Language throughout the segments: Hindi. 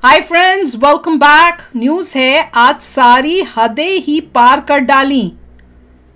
Hi friends, welcome back. News है, आज सारी हदें ही पार कर डाली।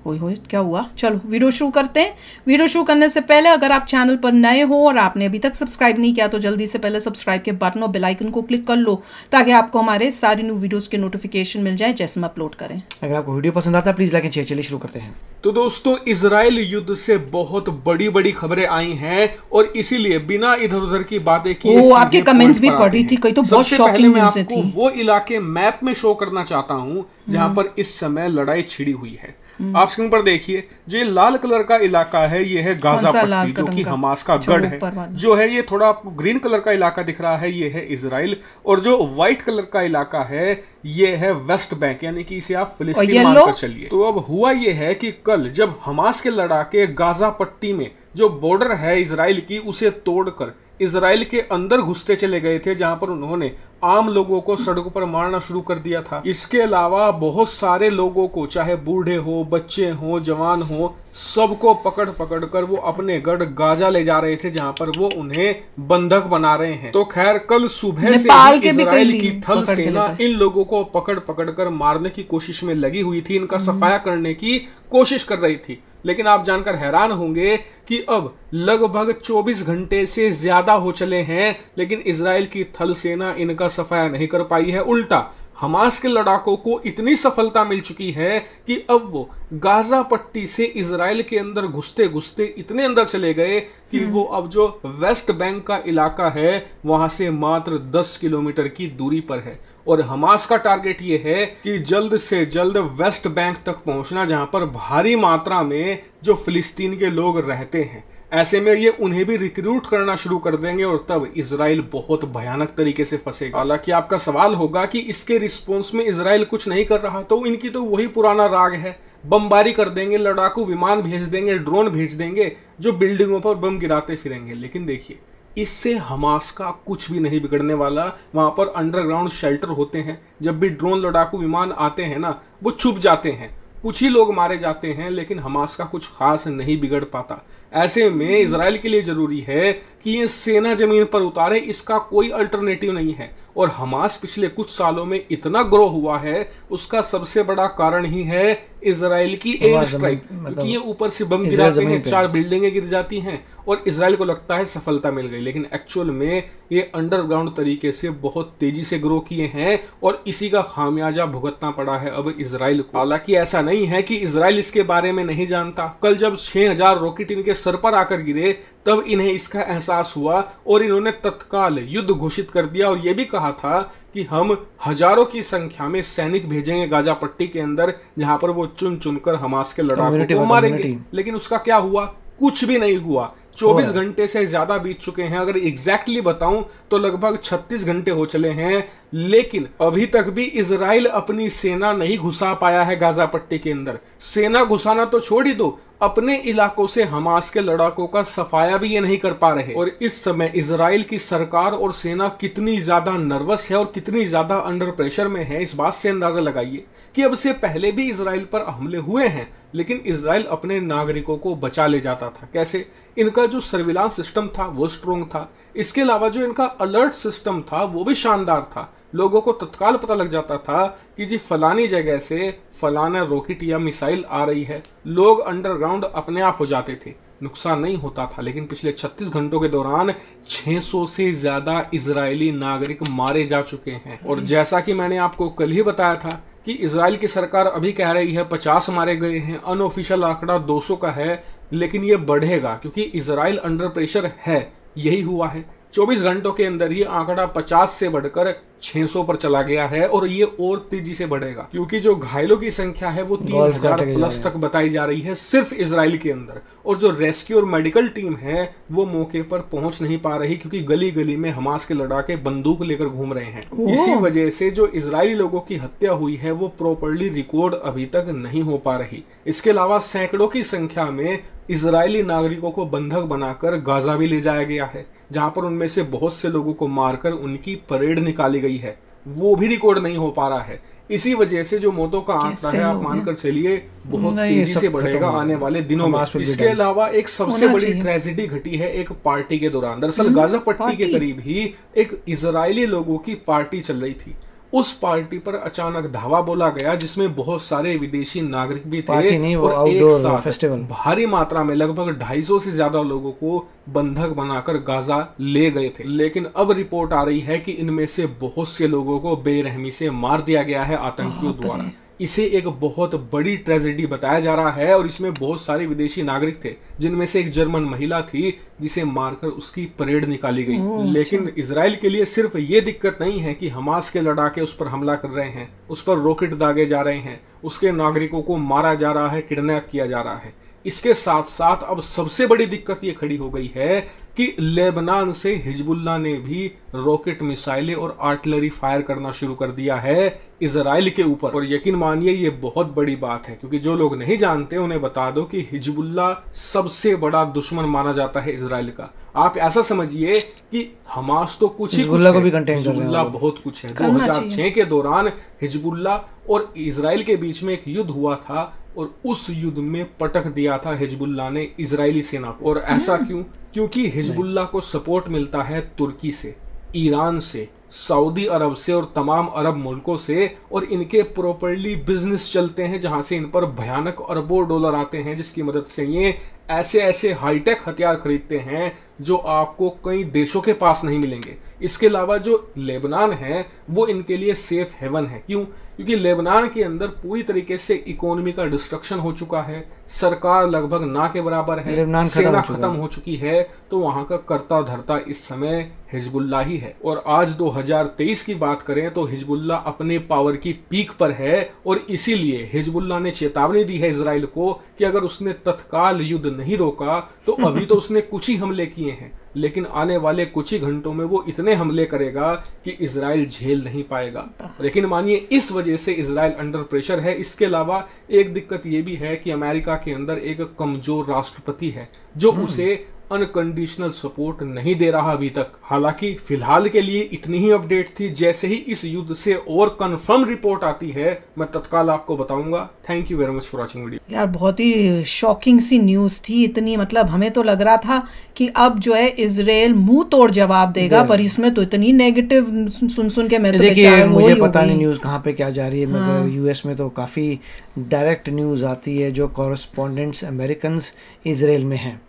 होए क्या हुआ? चलो वीडियो शुरू करते हैं। वीडियो शुरू करने से पहले अगर आप चैनल पर नए हो और आपने अभी तक सब्सक्राइब नहीं किया तो जल्दी से पहले सब्सक्राइब के बटन और बेल आइकन को क्लिक कर लो ताकि आपको हमारे सारी न्यू वीडियोस के नोटिफिकेशन मिल जाए जैसे हम अपलोड करें। अगर आपको वीडियो पसंद आता है प्लीज लाइक एंड शेयर। चलिए शुरू करते हैं। तो दोस्तों, इजराइल युद्ध से बहुत बड़ी बड़ी खबरें आई हैं और इसीलिए बिना इधर उधर की बातें किए आपके कमेंट्स भी पढ़ रही थी, कई तो बहुत शॉकिंग न्यूज़ थी। वो इलाके मैप में शो करना चाहता हूं जहां पर इस समय लड़ाई छिड़ी हुई है। आप स्क्रीन पर देखिए, जो लाल कलर का इलाका है ये है गाजा पट्टी, जो कि हमास का गढ़ है। जो है ये थोड़ा आपको ग्रीन कलर का इलाका दिख रहा है, ये है इजराइल। और जो व्हाइट कलर का इलाका है ये है वेस्ट बैंक, यानी कि इसे आप फिलिस्तीन मानकर चलिए। तो अब हुआ ये है कि कल जब हमास के लड़ाके गाजा पट्टी में जो बॉर्डर है इजराइल की उसे तोड़कर इजराइल के अंदर घुसते चले गए थे, जहां पर उन्होंने आम लोगों को सड़कों पर मारना शुरू कर दिया था। इसके अलावा बहुत सारे लोगों को, चाहे बूढ़े हो, बच्चे हो, जवान हो, सबको पकड़ पकड़ कर वो अपने गढ़ गाजा ले जा रहे थे, जहां पर वो उन्हें बंधक बना रहे हैं। तो खैर कल सुबह से इजराइल की थल सेना इन लोगों को पकड़ पकड़ कर मारने की कोशिश में लगी हुई थी, इनका सफाया करने की कोशिश कर रही थी। लेकिन आप जानकर हैरान होंगे कि अब लगभग 24 घंटे से ज्यादा हो चले हैं, लेकिन इजराइल की थल सेना इनका सफाया नहीं कर पाई है। उल्टा हमास के लड़ाकों को इतनी सफलता मिल चुकी है कि अब वो गाजा पट्टी से इजराइल के अंदर घुसते घुसते इतने अंदर चले गए कि वो अब जो वेस्ट बैंक का इलाका है वहां से मात्र 10 किलोमीटर की दूरी पर है। और हमास का टारगेट ये है कि जल्द से जल्द वेस्ट बैंक तक पहुंचना, जहां पर भारी मात्रा में जो फिलिस्तीन के लोग रहते हैं। ऐसे में ये उन्हें भी रिक्रूट करना शुरू कर देंगे और तब इजराइल बहुत भयानक तरीके से फंसेगा। हालांकि आपका सवाल होगा कि इसके रिस्पॉन्स में इजराइल कुछ नहीं कर रहा, तो इनकी तो वही पुराना राग है, बमबारी कर देंगे, लड़ाकू विमान भेज देंगे, ड्रोन भेज देंगे जो बिल्डिंगों पर बम गिराते फिरेंगे। लेकिन देखिए, इससे हमास का कुछ भी नहीं बिगड़ने वाला। वहां पर अंडरग्राउंड शेल्टर होते हैं, जब भी ड्रोन लड़ाकू विमान आते हैं ना वो छुप जाते हैं, कुछ ही लोग मारे जाते हैं, लेकिन हमास का कुछ खास नहीं बिगड़ पाता। ऐसे में इजराइल के लिए जरूरी है कि ये सेना जमीन पर उतारे, इसका कोई अल्टरनेटिव नहीं है। और हमास पिछले कुछ सालों में इतना ग्रो हुआ है, उसका सबसे बड़ा कारण ही है इजराइल की एयर स्ट्राइक, क्योंकि ये ऊपर से बम गिराते हैं, 4 बिल्डिंगें गिर जाती हैं और इजराइल को लगता है सफलता मिल गई, लेकिन एक्चुअल में ये अंडरग्राउंड तरीके से बहुत तेजी से ग्रो किए हैं और इसी का खामियाजा भुगतना पड़ा है अब इजराइल को। हालांकि ऐसा नहीं है कि इजराइल इसके बारे में नहीं जानता। कल जब 6000 रॉकेट इनके सर पर आकर गिरे तब इन्हें इसका एहसास हुआ और इन्होंने तत्काल युद्ध घोषित कर दिया और यह भी कहा था कि हम हजारों की संख्या में सैनिक भेजेंगे गाजा पट्टी के अंदर, जहां पर वो चुन चुनकर हमास के लड़ाकों को मारेंगे। लेकिन उसका क्या हुआ? कुछ भी नहीं हुआ। 24 घंटे से ज्यादा बीत चुके हैं, अगर एग्जैक्टली बताऊं तो लगभग 36 घंटे हो चले हैं, लेकिन अभी तक भी इजराइल अपनी सेना नहीं घुसा पाया है गाजा पट्टी के अंदर। सेना घुसाना तो छोड़ ही दो, अपने इलाकों से हमास के लड़ाकों का सफाया भी ये नहीं कर पा रहे। और इस समय इजराइल की सरकार और सेना कितनी ज्यादा नर्वस है और कितनी ज्यादा अंडर प्रेशर में है, इस बात से अंदाजा लगाइए कि अब से पहले भी इजराइल पर हमले हुए हैं, लेकिन इजराइल अपने नागरिकों को बचा ले जाता था। कैसे? इनका जो सर्विलांस सिस्टम था वो स्ट्रोंग था, इसके अलावा जो इनका अलर्ट सिस्टम था वो भी शानदार था। लोगों को तत्काल पता लग जाता था कि जी फलानी जगह से फलाना रॉकेट या मिसाइल आ रही है। लोग अंडरग्राउंड अपने आप हो जाते थे, नुकसान नहीं होता था। लेकिन पिछले 36 घंटों के दौरान 600 से ज्यादा इजरायली नागरिक मारे जा चुके हैं। और जैसा कि मैंने आपको कल ही बताया था कि इजराइल की सरकार अभी कह रही है 50 मारे गए हैं, अनऑफिशियल आंकड़ा 200 का है, लेकिन ये बढ़ेगा क्योंकि इजराइल अंडर प्रेशर है। यही हुआ है, 24 घंटों के अंदर ही आंकड़ा 50 से बढ़कर 600 पर चला गया है और ये और तेजी से बढ़ेगा क्योंकि जो घायलों की संख्या है वो 3000 प्लस तक बताई जा रही है सिर्फ इजराइल के अंदर। और जो रेस्क्यू और मेडिकल टीम है वो मौके पर पहुंच नहीं पा रही क्योंकि गली गली में हमास के लड़ाके बंदूक लेकर घूम रहे हैं। इसी वजह से जो इजरायली लोगों की हत्या हुई है वो प्रॉपर्ली रिकॉर्ड अभी तक नहीं हो पा रही। इसके अलावा सैकड़ों की संख्या में इजरायली नागरिकों को बंधक बनाकर गाजा भी ले जाया गया है, जहां पर उनमें से बहुत से लोगों को मारकर उनकी परेड निकाली गई है। वो भी रिकॉर्ड नहीं हो पा रहा है। इसी वजह से जो मौतों का आंकड़ा है आप मानकर चलिए बहुत तेजी से बढ़ेगा आने वाले दिनों में। इसके अलावा एक सबसे बड़ी ट्रेजेडी घटी है एक पार्टी के दौरान। दरअसल गाजा पट्टी के करीब ही एक इजरायली लोगों की पार्टी चल रही थी। उस पार्टी पर अचानक धावा बोला गया जिसमें बहुत सारे विदेशी नागरिक भी थे और एक साथ भारी मात्रा में लगभग 250 से ज्यादा लोगों को बंधक बनाकर गाजा ले गए थे। लेकिन अब रिपोर्ट आ रही है कि इनमें से बहुत से लोगों को बेरहमी से मार दिया गया है आतंकियों द्वारा। इसे एक बहुत बड़ी ट्रेजेडी बताया जा रहा है और इसमें बहुत सारे विदेशी नागरिक थे जिनमें से एक जर्मन महिला थी जिसे मारकर उसकी परेड निकाली गई। लेकिन इजराइल के लिए सिर्फ ये दिक्कत नहीं है कि हमास के लड़ाके उस पर हमला कर रहे हैं, उस पर रॉकेट दागे जा रहे हैं, उसके नागरिकों को मारा जा रहा है, किडनैप किया जा रहा है। इसके साथ साथ अब सबसे बड़ी दिक्कत ये खड़ी हो गई है कि लेबनान से हिजबुल्लाह ने भी रॉकेट मिसाइलें और आर्टिलरी फायर करना शुरू कर दिया है इजराइल के ऊपर। और यकीन मानिए ये बहुत बड़ी बात है, क्योंकि जो लोग नहीं जानते उन्हें बता दो कि हिजबुल्लाह सबसे बड़ा दुश्मन माना जाता है इजराइल का। आप ऐसा समझिए कि हमास तो कुछ ही कुछ है, हिजबुल्लाह बहुत कुछ है। 2006 के दौरान हिजबुल्लाह और इजराइल के बीच में एक युद्ध हुआ था और उस युद्ध में पटक दिया था हिजबुल्लाह ने इजरायली सेना को। और ऐसा क्यों? क्योंकि हिजबुल्लाह को सपोर्ट मिलता है तुर्की से, ईरान से, सऊदी अरब से और तमाम अरब मुल्कों से, और इनके प्रॉपर्ली बिजनेस चलते हैं जहां से इन पर भयानक अरबों डॉलर आते हैं, जिसकी मदद से ये ऐसे ऐसे हाईटेक हथियार खरीदते हैं जो आपको कई देशों के पास नहीं मिलेंगे। इसके अलावा जो लेबनान है वो इनके लिए सेफ हेवन है। क्यों? क्योंकि लेबनान के अंदर पूरी तरीके से इकोनॉमी का डिस्ट्रक्शन हो चुका है, सरकार लगभग ना के बराबर है, सेना खत्म हो चुकी है, तो वहां का कर्ता धर्ता इस समय हिजबुल्लाह ही है। और आज 2023 की बात करें तो हिजबुल्लाह अपने पावर की पीक पर है और इसीलिए हिजबुल्लाह ने चेतावनी दी है इजराइल को कि अगर उसने तत्काल युद्ध नहीं रोका तो अभी तो उसने कुछ ही हमले किए हैं, लेकिन आने वाले कुछ ही घंटों में वो इतने हमले करेगा कि इजराइल झेल नहीं पाएगा। लेकिन मानिए इस वजह से इजराइल अंडर प्रेशर है। इसके अलावा एक दिक्कत ये भी है कि अमेरिका के अंदर एक कमजोर राष्ट्रपति है जो उसे अनकंडीशनल सपोर्ट नहीं दे रहा अभी तक। हालांकि फिलहाल के लिए इतनी ही अपडेट थी। जैसे ही इस युद्ध से और कंफर्म रिपोर्ट आती है मैं तत्काल आपको बताऊंगा। Thank you very much for watching video. यार बहुत ही शॉकिंग सी न्यूज थी। इतनी मतलब हमें तो लग रहा था कि अब जो है इजराइल मुंह तोड़ जवाब देगा, पर इसमें तो इतनी नेगेटिव सुन के मैं तो देखिए मुझे पता नहीं न्यूज कहाँ पे क्या जा रही है, मगर यूएस में तो काफी डायरेक्ट न्यूज आती है जो कॉरेस्पॉन्डेंट्स अमेरिकन इजराइल में हैं।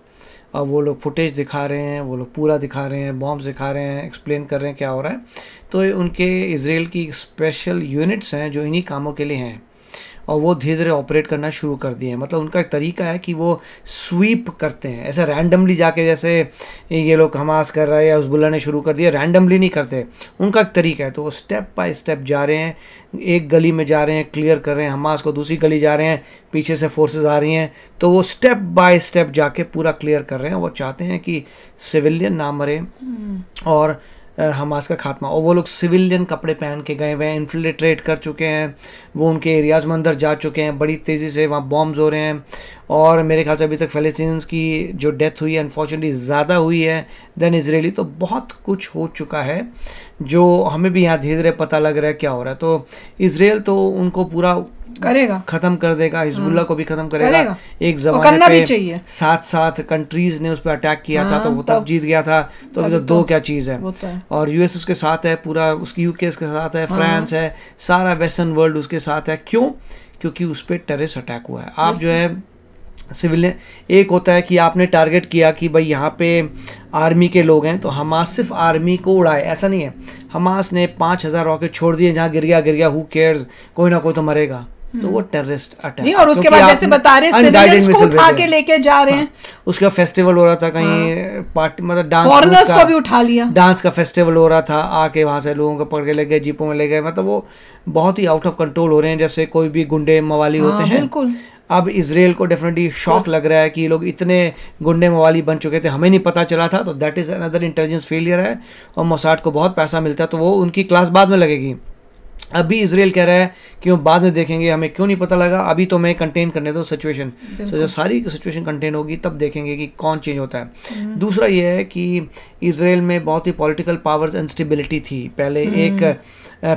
अब वो लोग फुटेज दिखा रहे हैं, वो लोग पूरा दिखा रहे हैं, बॉम्ब्स दिखा रहे हैं, एक्सप्लेन कर रहे हैं क्या हो रहा है। तो उनके इजराइल की स्पेशल यूनिट्स हैं जो इन्हीं कामों के लिए हैं और वो धीरे धीरे ऑपरेट करना शुरू कर दिए हैं। मतलब उनका एक तरीका है कि वो स्वीप करते हैं, ऐसा रैंडमली जाके जैसे ये लोग हमास कर रहा है या हिजबुल्लाह ने शुरू कर दिया, रैंडमली नहीं करते। उनका एक तरीका है, तो वो स्टेप बाय स्टेप जा रहे हैं। एक गली में जा रहे हैं, क्लियर कर रहे हैं हमास को, दूसरी गली जा रहे हैं, पीछे से फोर्सेस आ रही हैं, तो वो स्टेप बाय स्टेप जाके पूरा क्लियर कर रहे हैं। वो चाहते हैं कि सिविलियन ना मरे और हमास का खात्मा। और वो लोग सिविलियन कपड़े पहन के गए हुए हैं, इन्फिल्ट्रेट कर चुके हैं, वो उनके एरियाज़ में अंदर जा चुके हैं, बड़ी तेज़ी से वहाँ बॉम्ब्स हो रहे हैं। और मेरे ख्याल से अभी तक फ़लस्तीनियंस की जो डेथ हुई है अनफॉर्चुनेटली ज़्यादा हुई है देन इजरायली। तो बहुत कुछ हो चुका है जो हमें भी यहाँ धीरे धीरे पता लग रहा है क्या हो रहा है। तो इजराइल तो उनको पूरा करेगा, खत्म कर देगा, हिजबुल्लाह को भी खत्म करेगा। एक ज़माने पे 7 कंट्रीज ने उस पर अटैक किया था तो वो तब जीत गया था, तो अभी तो 2 क्या चीज़ है। और यूएस उसके साथ है, पूरा उसकी यूके उसके साथ है, फ्रांस है, सारा वेस्टर्न वर्ल्ड उसके साथ है। क्यों? क्योंकि उस पर टेररिस्ट अटैक हुआ है। आप जो है सिविलियन, एक होता है कि आपने टारगेट किया कि भाई यहाँ पे आर्मी के लोग हैं तो हमास सिर्फ आर्मी को उड़ाए, ऐसा नहीं है। हमास ने 5000 रॉकेट छोड़ दिए, जहाँ गिर गया, हु केयर्स, कोई ना कोई तो मरेगा, तो वो टेररिस्ट अटैक नहीं। और उसके बाद जैसे बता रहे सिविलियंस को उठा के लेके जा रहे हैं। उसका फेस्टिवल हो रहा था कहीं पार्टी, मतलब डांस, फॉरेनर्स को भी उठा लिया, डांस का फेस्टिवल हो रहा था, आके वहां से लोगों को पकड़ के ले गए, जीपों में ले गए। मतलब वो बहुत ही आउट ऑफ कंट्रोल हो रहे हैं, जैसे कोई भी गुंडे मवाली होते हैं। बिल्कुल। अब इजराइल को डेफिनेटली शॉक लग रहा है कि ये लोग इतने गुंडे मवाली बन चुके थे, हमें नहीं पता चला था। तो that is another intelligence failure है और मोसाद को बहुत पैसा मिलता है, तो वो उनकी क्लास बाद में लगेगी। अभी इजराइल कह रहा है कि वो बाद में देखेंगे, हमें क्यों नहीं पता लगा, अभी तो मैं कंटेन करने दो सिचुएशन। तो जब सारी सिचुएशन कंटेन होगी तब देखेंगे कि कौन चेंज होता है। दूसरा ये है कि इजराइल में बहुत ही पॉलिटिकल पावर्स इंस्टेबिलिटी थी। पहले एक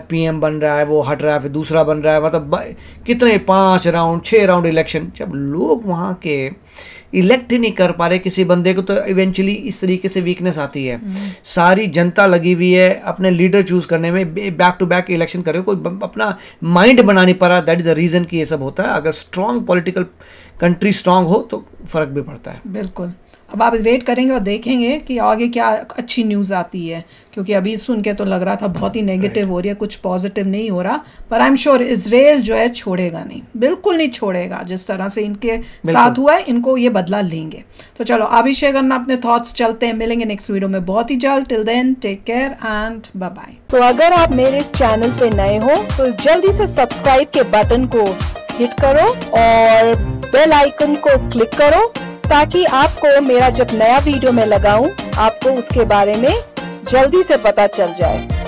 पीएम बन रहा है, वो हट रहा है, फिर दूसरा बन रहा है, मतलब कितने 5 राउंड 6 राउंड इलेक्शन। जब लोग वहाँ के इलेक्ट ही नहीं कर पा रहे किसी बंदे को, तो इवेंचुअली इस तरीके से वीकनेस आती है। सारी जनता लगी हुई है अपने लीडर चूज करने में, बैक टू बैक इलेक्शन करे, कोई अपना माइंड बना नहीं पा रहा। दैट इज द रीजन कि ये सब होता है। अगर स्ट्रॉन्ग पॉलिटिकल कंट्री स्ट्रांग हो तो फर्क भी पड़ता है। बिल्कुल। अब आप वेट करेंगे और देखेंगे कि आगे क्या अच्छी न्यूज़ आती है, क्योंकि अभी सुन के तो लग रहा था बहुत ही नेगेटिव हो रही है, कुछ पॉजिटिव नहीं हो रहा। पर आई एम श्योर इजराइल जो है छोड़ेगा नहीं, बिल्कुल नहीं छोड़ेगा। जिस तरह से इनके साथ हुआ है, इनको ये बदला लेंगे। तो चलो आप भी शेयर करना अपने थॉट्स। चलते हैं, मिलेंगे नेक्स्ट वीडियो में बहुत ही जल्द। Till then take care and bye bye. तो अगर आप मेरे इस चैनल पे नए हो तो जल्दी से सब्सक्राइब के बटन को हिट करो और बेल आइकन को क्लिक करो, ताकि आपको मेरा जब नया वीडियो मैं लगाऊं आपको उसके बारे में जल्दी से पता चल जाए।